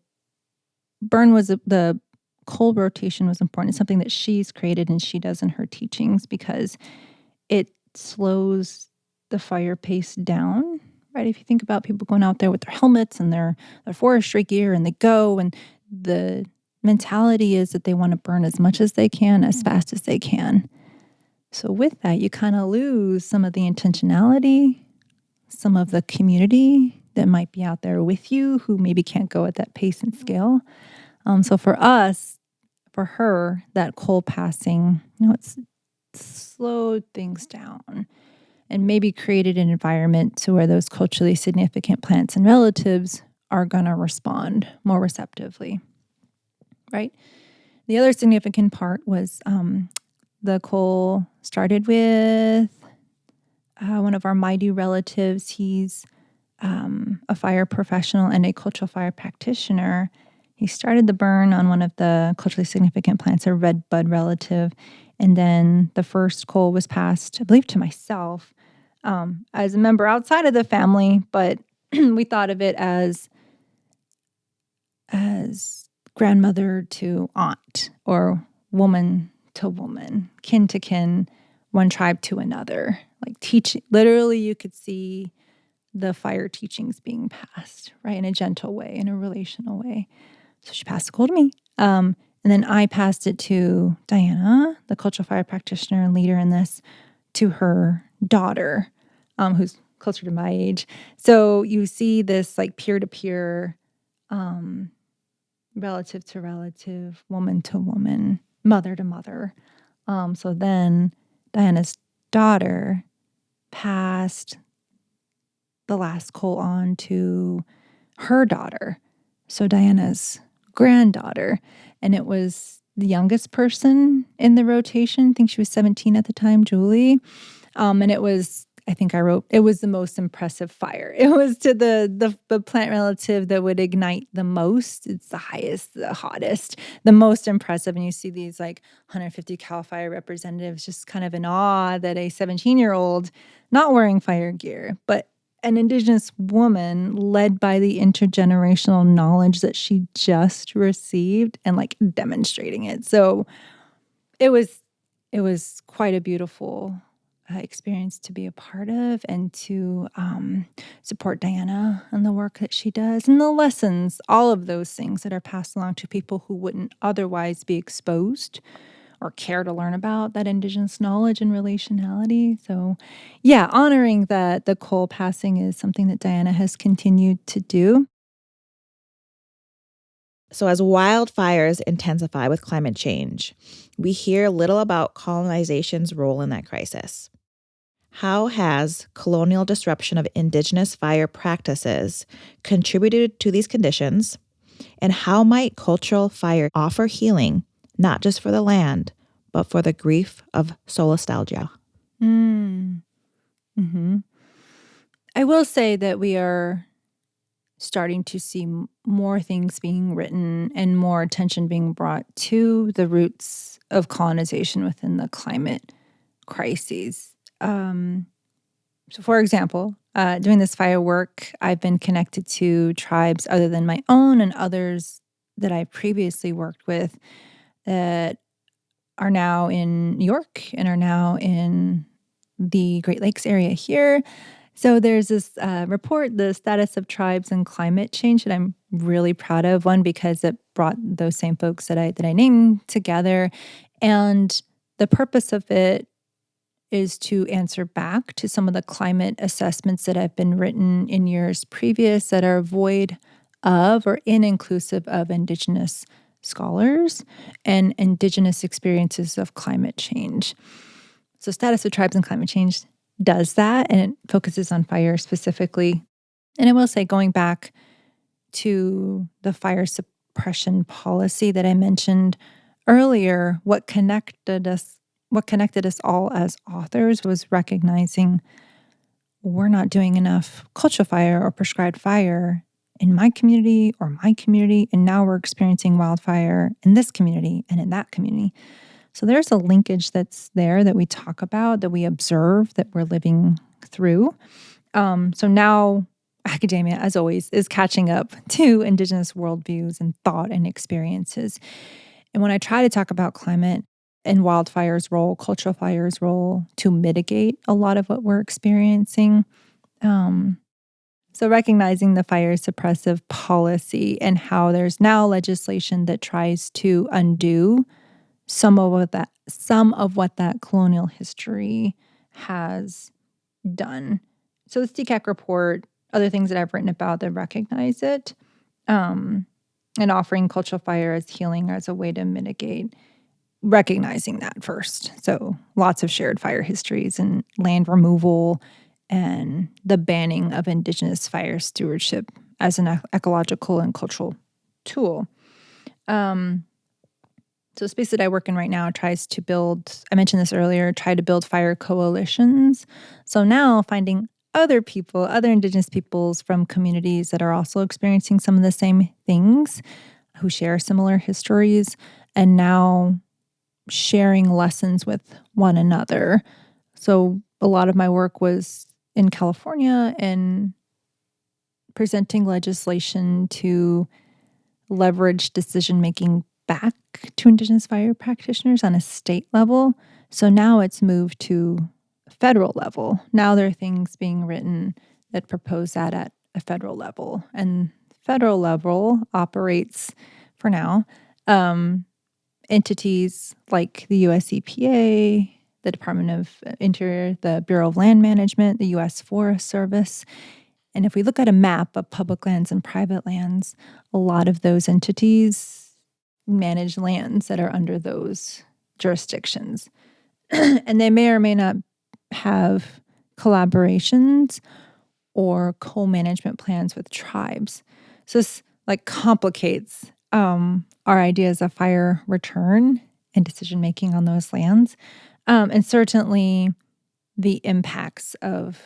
S4: coal rotation was important. It's something that she's created and she does in her teachings because it slows the fire pace down, right? If you think about people going out there with their helmets and their forestry gear and they go, and the mentality is that they want to burn as much as they can, as fast as they can. So with that, you kind of lose some of the intentionality, some of the community that might be out there with you who maybe can't go at that pace and scale. So for us, for her, that coal passing, it's slowed things down and maybe created an environment to where those culturally significant plants and relatives are going to respond more receptively, right? The other significant part was the coal started with one of our Maidu relatives. He's a fire professional and a cultural fire practitioner. He started the burn on one of the culturally significant plants, a red bud relative. And then the first coal was passed, I believe, to myself as a member outside of the family. But we thought of it as grandmother to aunt or woman to woman, kin to kin, one tribe to another. Like teaching, literally you could see the fire teachings being passed, right, in a gentle way, in a relational way. So she passed the coal to me. And then I passed it to Diana, the cultural fire practitioner and leader in this, to her daughter, who's closer to my age. So you see this like peer-to-peer, relative to relative, woman to woman, mother to mother. So then Diana's daughter passed the last coal on to her daughter. So Diana's granddaughter. And it was the youngest person in the rotation. I think she was 17 at the time, Julie. And it was, I think I wrote, it was the most impressive fire. It was to the plant relative that would ignite the most. It's the highest, the hottest, the most impressive. And you see these like 150 CAL FIRE representatives just kind of in awe that a 17-year-old not wearing fire gear, but an Indigenous woman led by the intergenerational knowledge that she just received and like demonstrating it. So it was quite a beautiful experience to be a part of and to support Diana and the work that she does and the lessons, all of those things that are passed along to people who wouldn't otherwise be exposed or care to learn about that Indigenous knowledge and relationality. So yeah, honoring that the coal passing is something that Diana has continued to do.
S2: So as wildfires intensify with climate change, we hear little about colonization's role in that crisis. How has colonial disruption of Indigenous fire practices contributed to these conditions? And how might cultural fire offer healing, not just for the land, but for the grief of solastalgia?
S4: Mm-hmm. I will say that we are starting to see more things being written and more attention being brought to the roots of colonization within the climate crises. So, for example, doing this fire work, I've been connected to tribes other than my own and others that I previously worked with that are now in New York and are now in the Great Lakes area here. So there's this report, the status of tribes and climate change, that I'm really proud of. One, because it brought those same folks that I named together, and the purpose of it is to answer back to some of the climate assessments that have been written in years previous that are void of or inclusive of Indigenous scholars and Indigenous experiences of climate change. So Status of Tribes and Climate Change does that, and it focuses on fire specifically. And I will say, going back to the fire suppression policy that I mentioned earlier, what connected us all as authors was recognizing we're not doing enough cultural fire or prescribed fire in my community or my community, and now we're experiencing wildfire in this community and in that community. So there's a linkage that's there that we talk about, that we observe, that we're living through. So now academia, as always, is catching up to Indigenous worldviews and thought and experiences. And when I try to talk about climate and wildfire's role, cultural fire's role to mitigate a lot of what we're experiencing, so recognizing the fire suppressive policy and how there's now legislation that tries to undo some of what that colonial history has done. So the CCAC report, other things that I've written about that recognize it, and offering cultural fire as healing as a way to mitigate, recognizing that first. So lots of shared fire histories and land removal and the banning of Indigenous fire stewardship as an ecological and cultural tool. So the space that I work in right now tries to build, I mentioned this earlier, try to build fire coalitions. So now finding other people, other Indigenous peoples from communities that are also experiencing some of the same things, who share similar histories, and now sharing lessons with one another. So a lot of my work was in California and presenting legislation to leverage decision-making back to Indigenous fire practitioners on a state level. So now it's moved to federal level. Now there are things being written that propose that at a federal level. And federal level operates, for now, entities like the US EPA, the Department of Interior, the Bureau of Land Management, the US Forest Service. And if we look at a map of public lands and private lands, a lot of those entities manage lands that are under those jurisdictions. And they may or may not have collaborations or co-management plans with tribes. So this complicates our ideas of fire return and decision making on those lands, and certainly the impacts of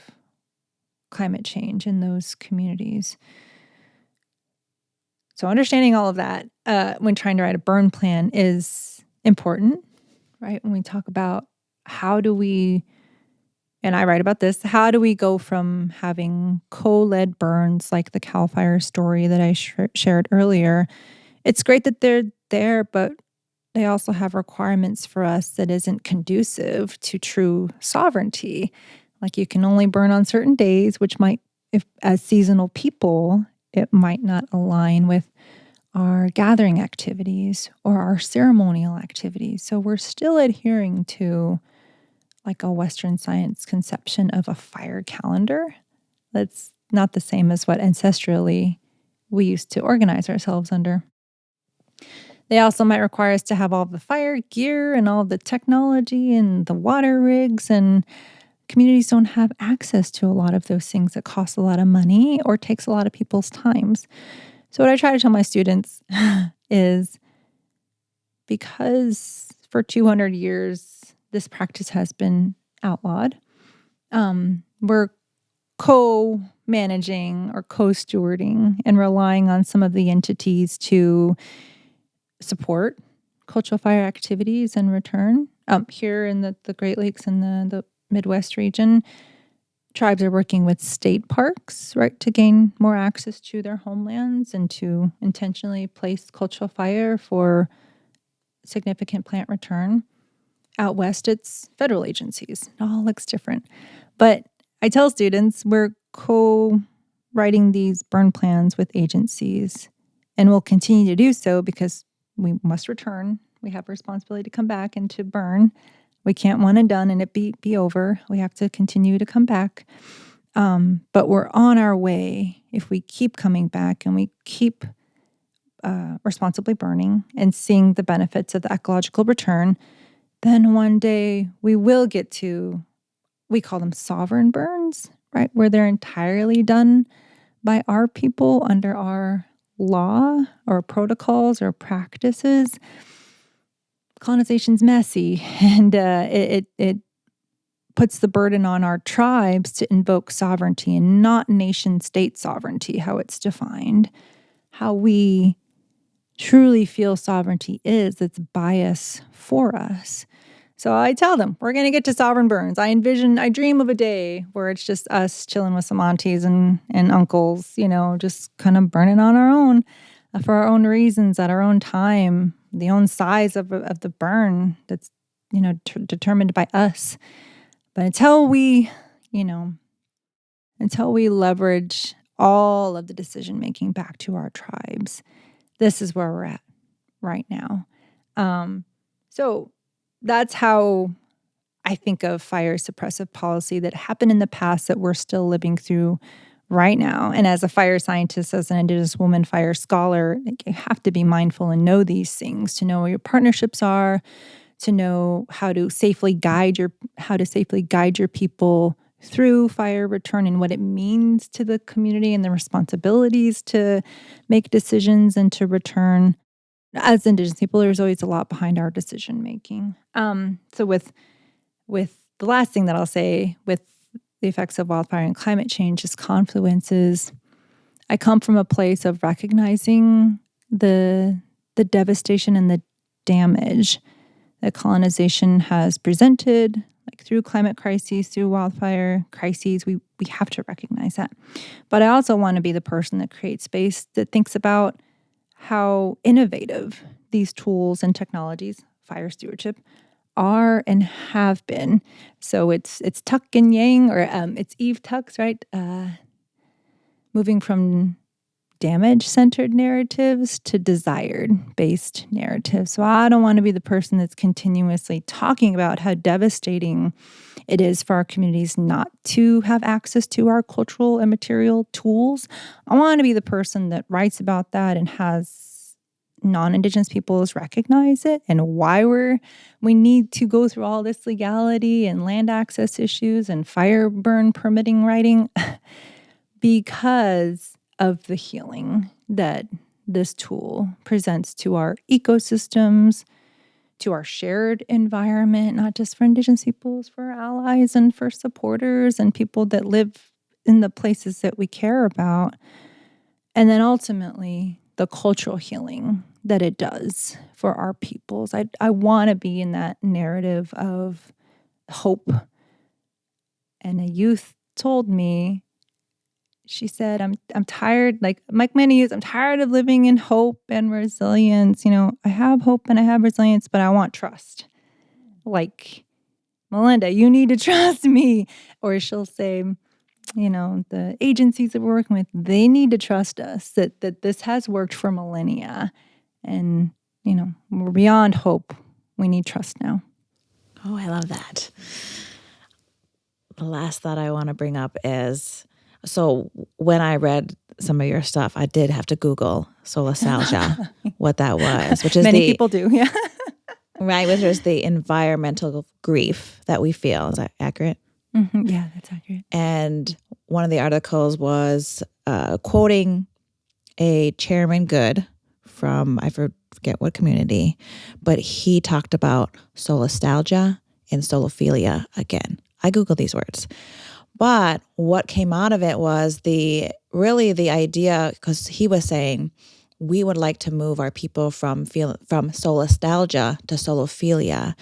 S4: climate change in those communities. So understanding all of that when trying to write a burn plan is important, right? When we talk about how do we, and I write about this, how do we go from having co-led burns like the Cal Fire story that I shared earlier? It's great that they're there, but they also have requirements for us that isn't conducive to true sovereignty. Like you can only burn on certain days, which might, if as seasonal people, it might not align with our gathering activities or our ceremonial activities. So we're still adhering to like a Western science conception of a fire calendar. That's not the same as what ancestrally we used to organize ourselves under. They also might require us to have all the fire gear and all the technology and the water rigs, and communities don't have access to a lot of those things that cost a lot of money or takes a lot of people's times. So what I try to tell my students is, because for 200 years this practice has been outlawed, we're co-managing or co-stewarding and relying on some of the entities to support cultural fire activities and return. Here in the Great Lakes and the Midwest region, tribes are working with state parks, right, to gain more access to their homelands and to intentionally place cultural fire for significant plant return. Out west, it's federal agencies. It all looks different. But I tell students we're co-writing these burn plans with agencies, and we'll continue to do so because we must return. We have a responsibility to come back and to burn. We can't one and done and it be over. We have to continue to come back. But we're on our way if we keep coming back and we keep responsibly burning and seeing the benefits of the ecological return. Then one day we will get to, we call them sovereign burns, right? Where they're entirely done by our people under our law or protocols or practices. Colonization's messy, and it puts the burden on our tribes to invoke sovereignty and not nation-state sovereignty, how it's defined. How we truly feel sovereignty is, it's bias for us. So I tell them, we're going to get to sovereign burns. I dream of a day where it's just us chilling with some aunties and uncles, just kind of burning on our own for our own reasons at our own time, the own size of the burn that's, determined by us. But until we leverage all of the decision-making back to our tribes, this is where we're at right now. So that's how I think of fire suppressive policy that happened in the past that we're still living through right now. And as a fire scientist, as an Indigenous woman fire scholar, you have to be mindful and know these things, to know where your partnerships are, to know how to safely guide your people through fire return and what it means to the community and the responsibilities to make decisions and to return. as Indigenous people, there's always a lot behind our decision making. So with the last thing that I'll say with the effects of wildfire and climate change is confluences. I come from a place of recognizing the devastation and the damage that colonization has presented, like through climate crises, through wildfire crises. We have to recognize that. But I also want to be the person that creates space that thinks about how innovative these tools and technologies, fire stewardship, are and have been. So it's tuck and yang, or it's Eve Tucks, right? Moving from damage-centered narratives to desired-based narratives. So I don't want to be the person that's continuously talking about how devastating it is for our communities not to have access to our cultural and material tools. I want to be the person that writes about that and has non-Indigenous peoples recognize it and why we need to go through all this legality and land access issues and fire burn permitting writing because of the healing that this tool presents to our ecosystems, to our shared environment, not just for Indigenous peoples, for our allies and for supporters and people that live in the places that we care about. And then ultimately, the cultural healing that it does for our peoples. I want to be in that narrative of hope. And a youth told me, she said, I'm tired, like Mike Manny used, I'm tired of living in hope and resilience. I have hope and I have resilience, but I want trust. Like, Melinda, you need to trust me. Or she'll say, the agencies that we're working with, they need to trust us, that this has worked for millennia. And, we're beyond hope. We need trust now.
S2: Oh, I love that. The last thought I want to bring up is, so when I read some of your stuff, I did have to Google solastalgia, what that was, which is
S4: many people do, yeah.
S2: Right, which is the environmental grief that we feel. Is that accurate?
S4: Mm-hmm. Yeah, that's accurate.
S2: And one of the articles was quoting a Chairman Good from, I forget what community, but he talked about solastalgia and solophilia again. I Googled these words. But what came out of it was the idea, because he was saying we would like to move our people from solastalgia to solophilia.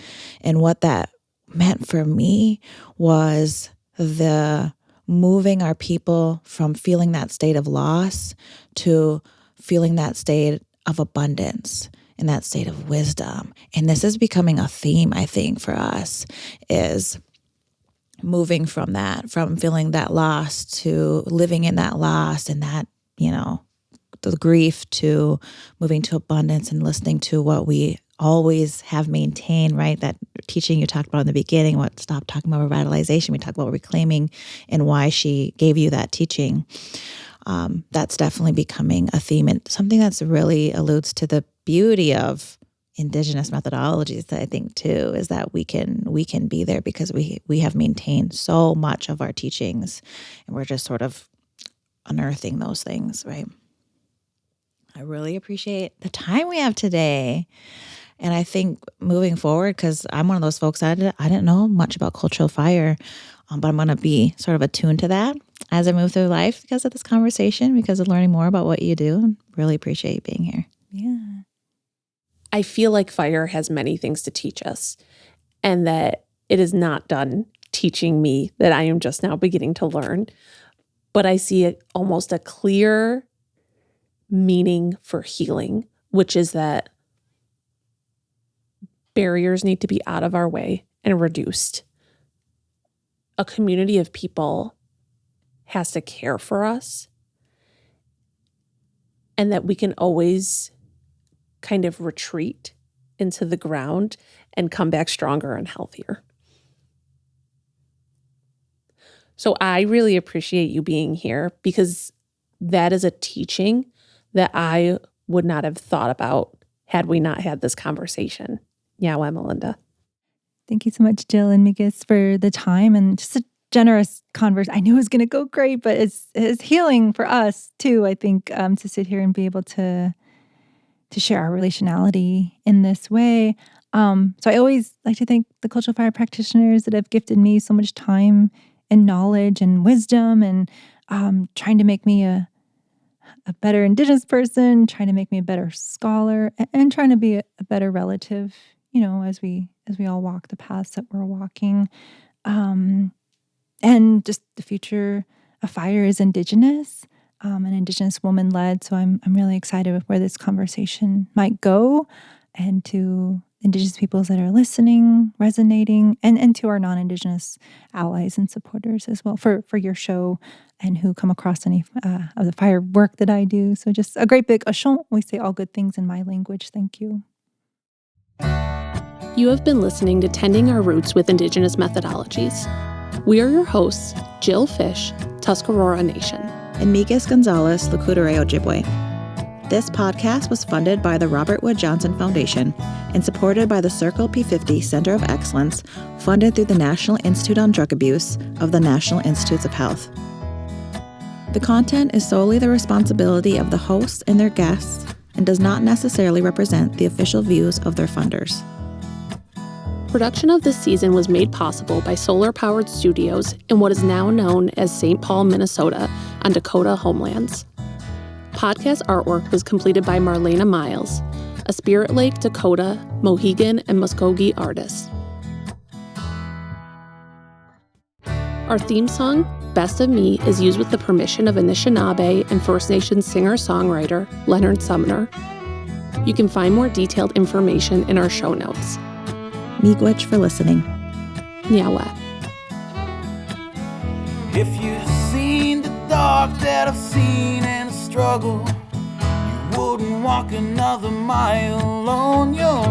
S2: And what that meant for me was the moving our people from feeling that state of loss to feeling that state of abundance and that state of wisdom. And this is becoming a theme, I think, for us, is moving from that, from feeling that loss to living in that loss and that, the grief, to moving to abundance and listening to what we always have maintained, right? That teaching you talked about in the beginning, stop talking about revitalization. We talk about reclaiming and why she gave you that teaching. That's definitely becoming a theme, and something that's really alludes to the beauty of Indigenous methodologies, I think, too, is that we can be there because we have maintained so much of our teachings, and we're just sort of unearthing those things, right? I really appreciate the time we have today. And I think moving forward, because I'm one of those folks, I didn't know much about cultural fire, but I'm going to be sort of attuned to that as I move through life because of this conversation, because of learning more about what you do. And really appreciate you being here.
S4: Yeah.
S3: I feel like fire has many things to teach us, and that it is not done teaching me, that I am just now beginning to learn. But I see almost a clear meaning for healing, which is that barriers need to be out of our way and reduced. A community of people has to care for us, and that we can always kind of retreat into the ground and come back stronger and healthier. So I really appreciate you being here, because that is a teaching that I would not have thought about had we not had this conversation. Yeah, well, Melinda.
S4: Thank you so much, Jill and Migas, for the time and just a generous conversation. I knew it was going to go great, but it's healing for us too, I think, to sit here and be able to to share our relationality in this way. So I always like to thank the cultural fire practitioners that have gifted me so much time and knowledge and wisdom, and trying to make me a better Indigenous person, trying to make me a better scholar, and trying to be a better relative, as we all walk the paths that we're walking. And just the future of fire is Indigenous, and Indigenous woman-led. So I'm really excited with where this conversation might go, and to Indigenous peoples that are listening, resonating, and to our non-Indigenous allies and supporters as well for your show, and who come across any of the fire work that I do. So just a great big ashon. We say all good things in my language. Thank you.
S1: You have been listening to Tending Our Roots with Indigenous Methodologies. We are your hosts, Jill Fish, Tuscarora Nation.
S2: And Migas Gonzalez, Lakudere Ojibwe. This podcast was funded by the Robert Wood Johnson Foundation and supported by the Circle P50 Center of Excellence, funded through the National Institute on Drug Abuse of the National Institutes of Health. The content is solely the responsibility of the hosts and their guests and does not necessarily represent the official views of their funders.
S1: Production of this season was made possible by solar-powered studios in what is now known as St. Paul, Minnesota, on Dakota homelands. Podcast artwork was completed by Marlena Miles, a Spirit Lake, Dakota, Mohegan, and Muskogee artist. Our theme song, Best of Me, is used with the permission of Anishinaabe and First Nations singer-songwriter Leonard Sumner. You can find more detailed information in our show notes.
S2: Miigwech for listening.
S1: Nyawa.
S5: If you've seen the dark that I've seen and the struggle, you wouldn't walk another mile on your